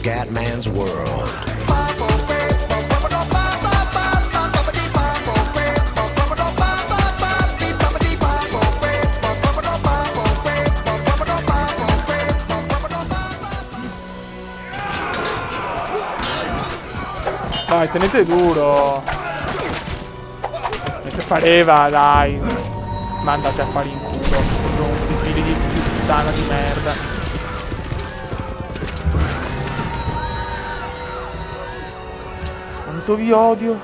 Scatman's World. Dai, tenete duro. Che pareva, dai. Ma andate a fare in culo. Pronti, figli di puttana di merda. Quanto vi odio.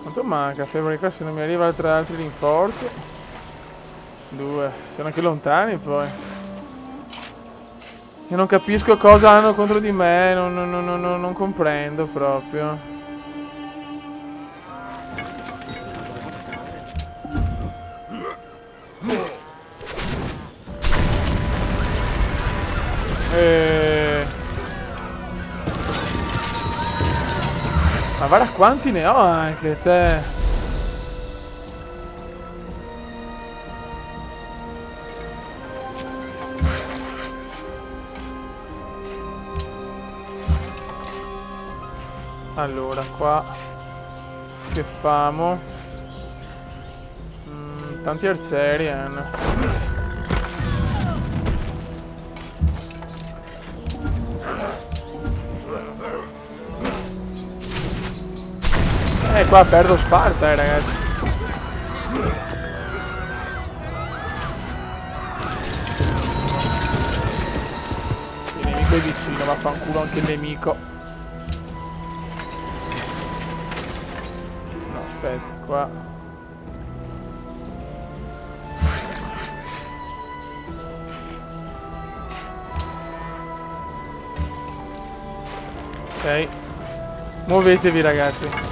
Quanto manca? Sembra che qua se non mi arriva altri rinforzi. 2. Sono anche lontani poi. Io non capisco cosa hanno contro di me. Non comprendo proprio. Ma guarda quanti ne ho anche, cioè. Allora, qua che famo? Tanti arcieri hanno. Qua perdo Sparta, ragazzi. Il nemico è vicino, vaffanculo anche il nemico. No, aspetta, qua. Ok. Muovetevi, ragazzi.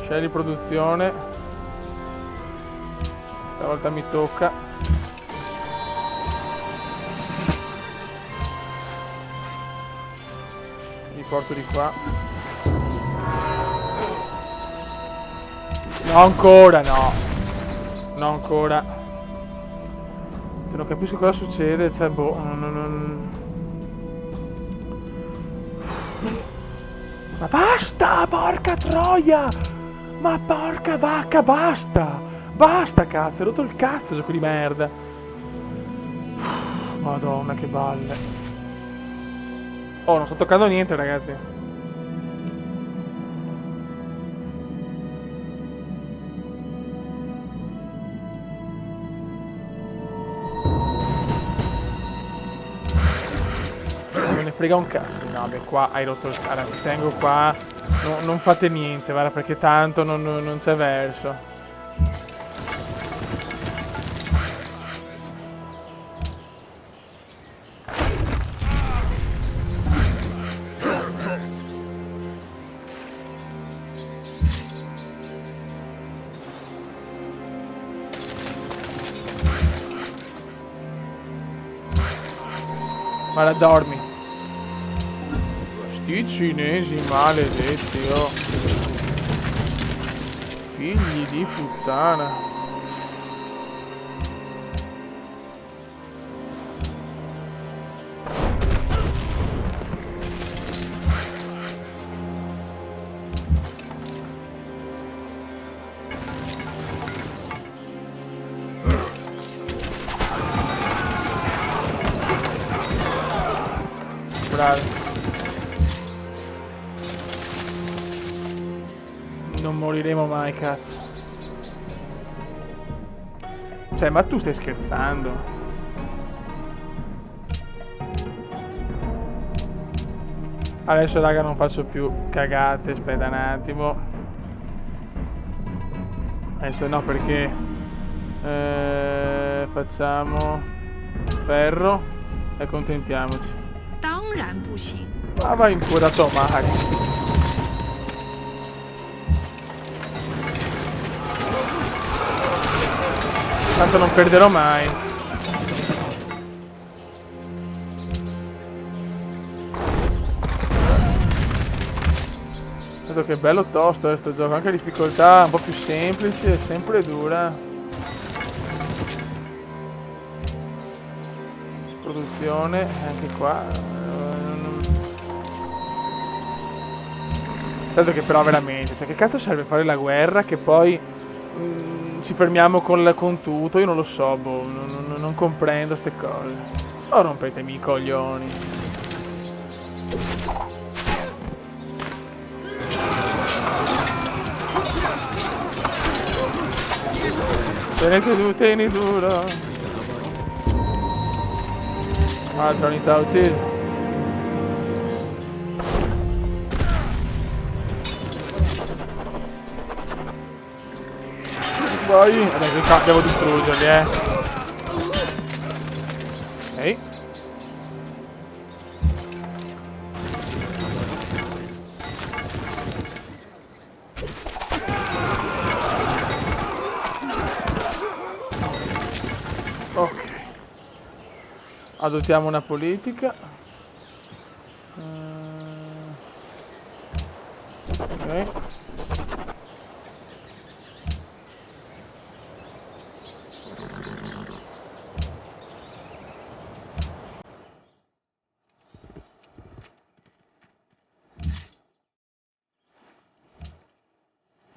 C'è riproduzione. Stavolta mi tocca. Mi porto di qua. No, ancora no. No, ancora. Se non capisco cosa succede, cioè boh. Ma basta, porca troia! Ma porca vacca, basta! Basta, cazzo, hai rotto il cazzo, gioco di merda! Madonna, che balle! Oh, non sto toccando niente, ragazzi! Non me ne frega un cazzo! No, beh, qua hai rotto il cazzo, tengo qua... non fate niente, guarda, perché tanto non c'è verso. Guarda, dormi. Sti cinesi maledetti, oh. Figli di puttana. Bravi. Non moriremo mai, cazzo. Cioè, ma tu stai scherzando? Adesso, raga, non faccio più cagate. Aspetta un attimo. Adesso no, perché facciamo ferro e accontentiamoci. Ma vai in pura tomare. Tanto non perderò mai. Vedo che è bello tosto questo gioco, anche difficoltà un po' più semplice, è sempre dura. Produzione, anche qua. Tanto che però veramente, cioè che cazzo serve fare la guerra che poi ci fermiamo con tutto, io non lo so, boh, non comprendo ste cose. Oh, rompetemi i coglioni. Tieni duro. Altra unità uccisa. Vai. Adesso devo distruggerli, Ok. Ok. Adottiamo una politica. Ok.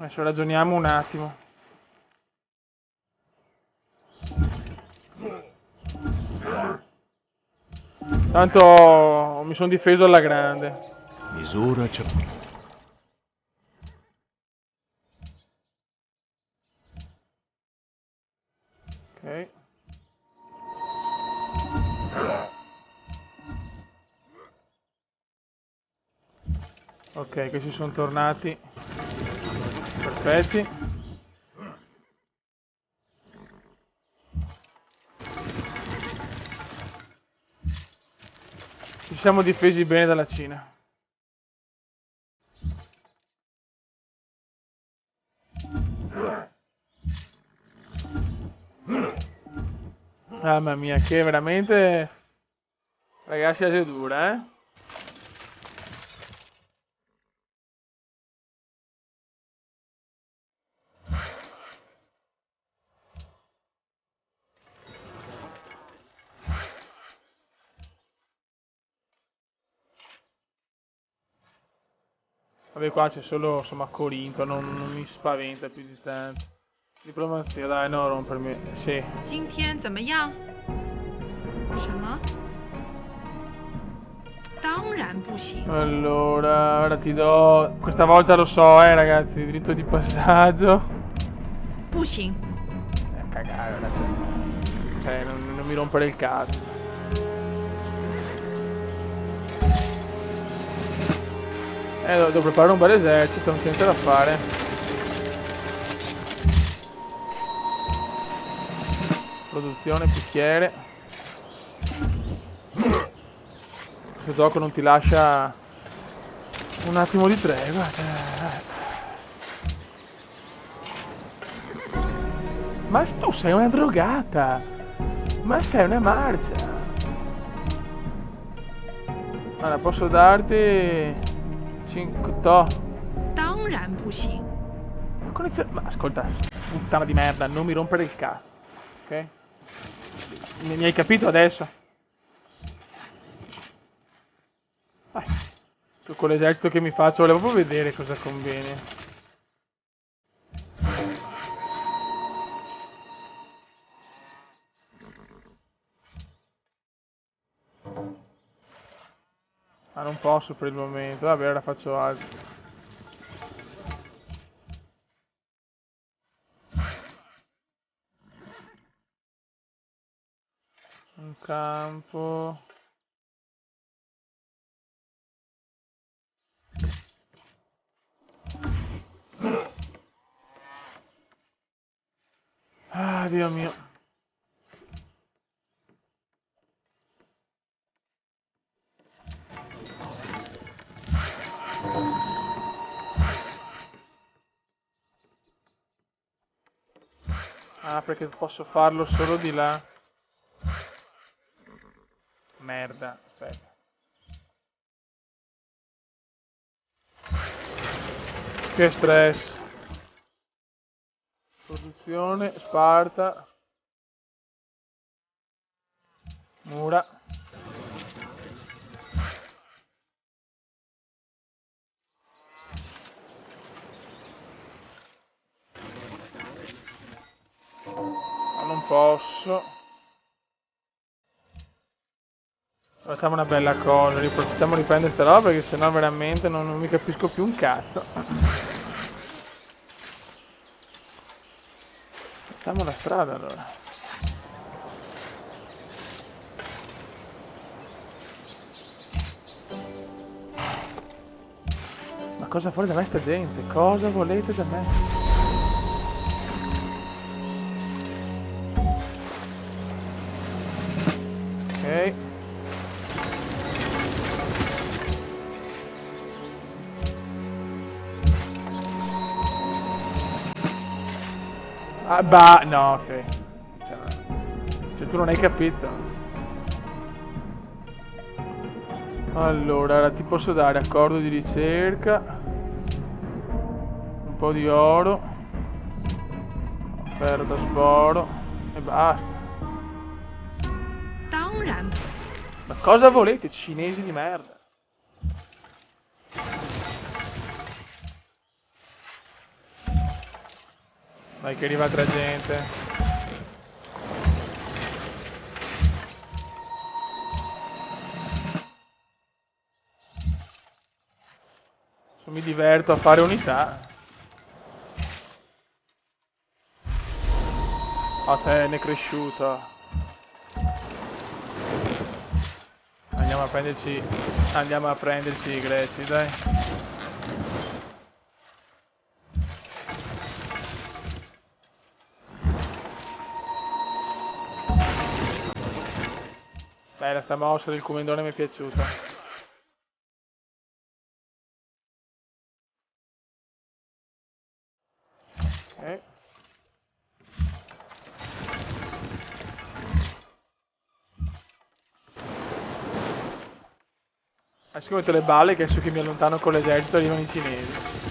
Adesso ragioniamo un attimo. Tanto mi sono difeso alla grande. Misura ciò. Ok. Ok, questi sono tornati. Perfetti. Ci siamo difesi bene dalla Cina. Mamma mia, che veramente... Ragazzi, è dura, eh? Vabbè, qua c'è solo, insomma, Corinto, non mi spaventa più di tanto. Diplomazia, dai, non rompermi. Sì. 今天怎么样？什么？当然不行。 Allora, ora ti do... Questa volta lo so, ragazzi, diritto di passaggio. 不行。 Cagare, ragazzi. Cioè, non mi rompere il cazzo. Devo preparare un bel esercito, non c'è niente da fare. Produzione, picchiere. Questo gioco non ti lascia un attimo di tregua. Ma tu sei una drogata! Ma sei una marcia! Allora, posso darti 5 to. 当然不行。 Ma ascolta, puttana di merda, non mi rompere il cazzo, ok? Mi hai capito adesso? Con l'esercito che mi faccio volevo proprio vedere cosa conviene. Ma non posso per il momento, vabbè, ora faccio altro. Un campo. Ah, Dio mio. Ah, perché posso farlo solo di là. Merda, aspetta. Che stress. Produzione, Sparta. Mura. Ma non posso. Facciamo una bella cosa, facciamo riprendere sta roba perché sennò veramente non mi capisco più un cazzo. Facciamo la strada allora. Ma cosa vuole da me sta gente? Cosa volete da me? Ok. Ah, bah, no, ok. Cioè, tu non hai capito. Allora, ti posso dare accordo di ricerca, un po' di oro, ferro da sboro e basta. 当然不。 Ma cosa volete, cinesi di merda? Dai che arriva altra gente. Mi diverto a fare unità. Oh, te ne è cresciuto. Andiamo a prenderci i greci, dai. Bella sta mossa del comendone, mi è piaciuta. Ok. Adesso metto le balle che adesso che mi allontano con l'esercito arrivano i cinesi.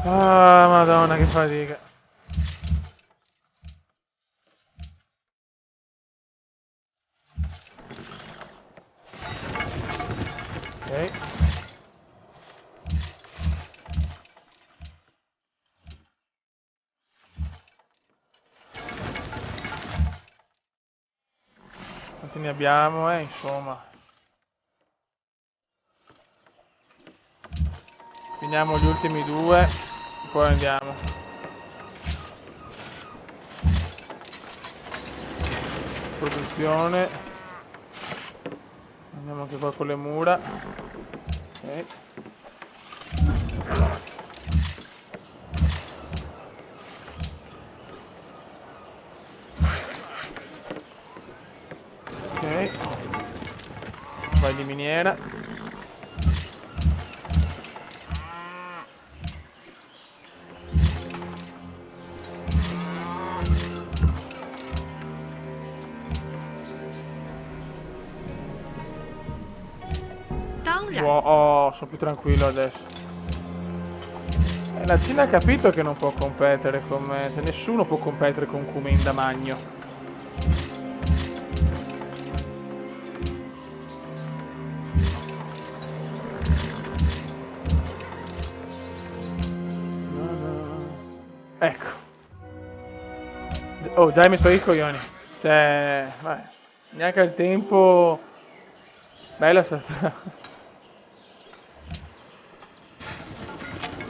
Ah, madonna che fatica. Ok. Quanti ne abbiamo, insomma. Finiamo gli ultimi due, poi andiamo. Produzione. Andiamo anche qua con le mura. Ok. Ok. Vai di miniera. Oh, sono più tranquillo adesso. La Cina ha capito che non può competere con me, cioè nessuno può competere con Comenda Magno. Ecco. Oh, già mi sto i coglioni. Cioè, vai. Neanche il tempo. Bella sta strada.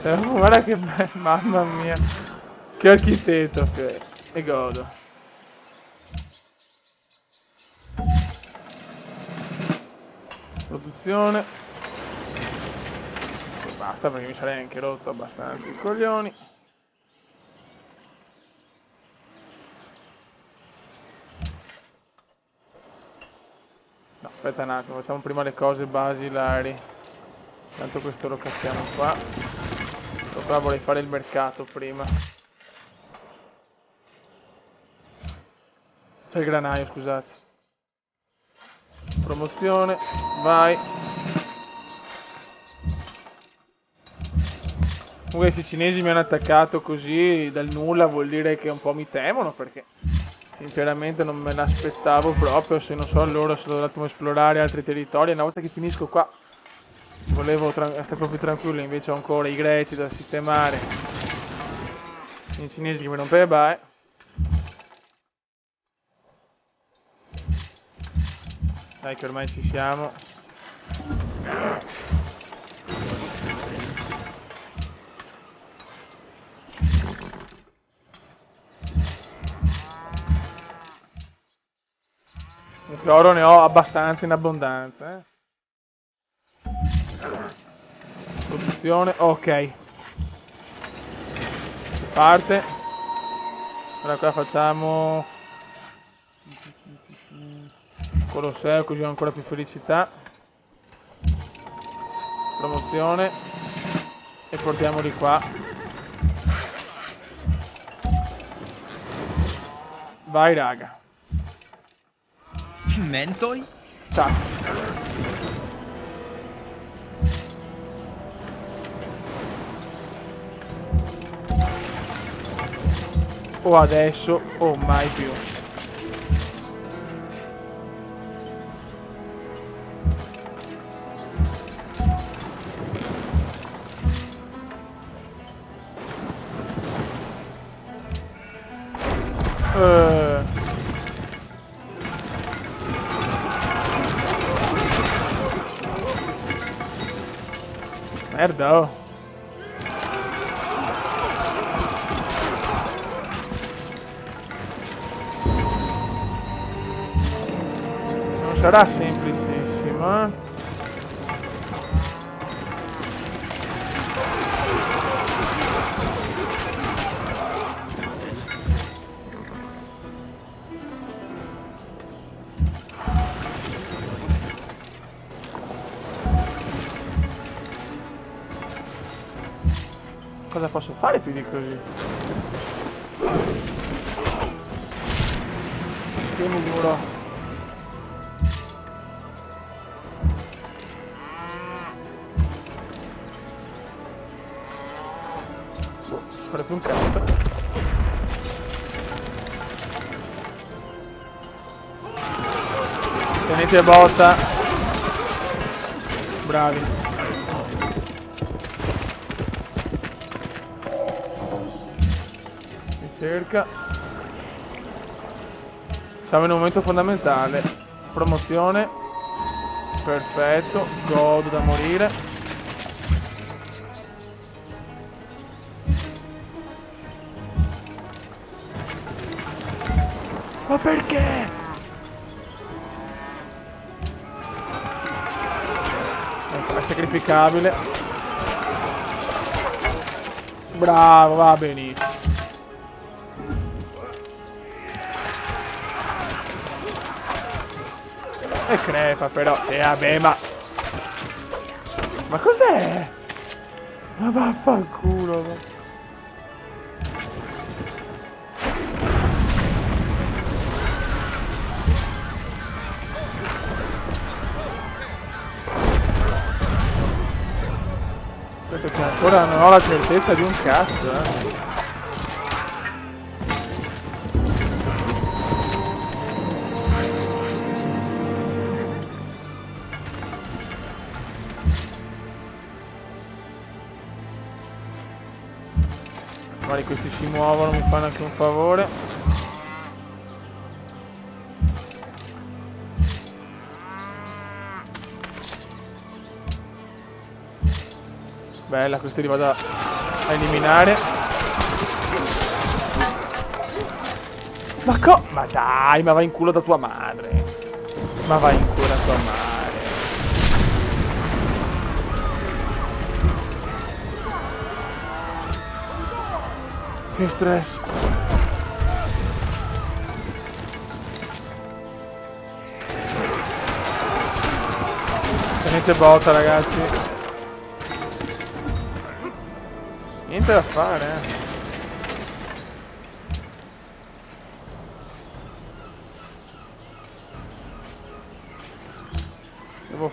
Guarda che bello, mamma mia. Che architetto che è. E godo. Produzione. E basta perché mi sarei anche rotto abbastanza i coglioni. No, aspetta un attimo, facciamo prima le cose basilari. Tanto questo lo cacciamo qua. Qua vorrei fare il mercato prima. C'è il granaio, scusate. Promozione, vai. Comunque se i cinesi mi hanno attaccato così dal nulla vuol dire che un po' mi temono, perché sinceramente non me l'aspettavo proprio. Se non so loro se devo un attimo esplorare altri territori. Una volta che finisco qua volevo stare proprio tranquillo, invece ho ancora i greci da sistemare, i cinesi che mi rompe le balle. Dai che ormai ci siamo. Comunque oro ne ho abbastanza in abbondanza, Produzione, ok. Parte. Ora qua facciamo Colosseo, così ho ancora più felicità. Promozione. E portiamoli qua. Vai raga. Mentoi? Ciao. O adesso o mai più. Merda, oh. Non sarà semplicissimo, eh. Cosa posso fare più di così? Che muro? Fare più un cazzo. Tenete botta. Bravi. Cerca. Siamo in un momento fondamentale. Promozione. Perfetto. Godo da morire. Ma perché? Ecco, è sacrificabile. Bravo, va benissimo. E crepa però, vabbè ma cos'è? Ma vaffanculo, ma. Aspetta che ancora non ho la certezza di un cazzo, Magari questi si muovono, mi fanno anche un favore. Bella, questi li vado a eliminare. Ma dai, ma vai in culo da tua madre. Ma vai in culo da tua madre. Che stress. Tenete botta ragazzi. Niente da fare,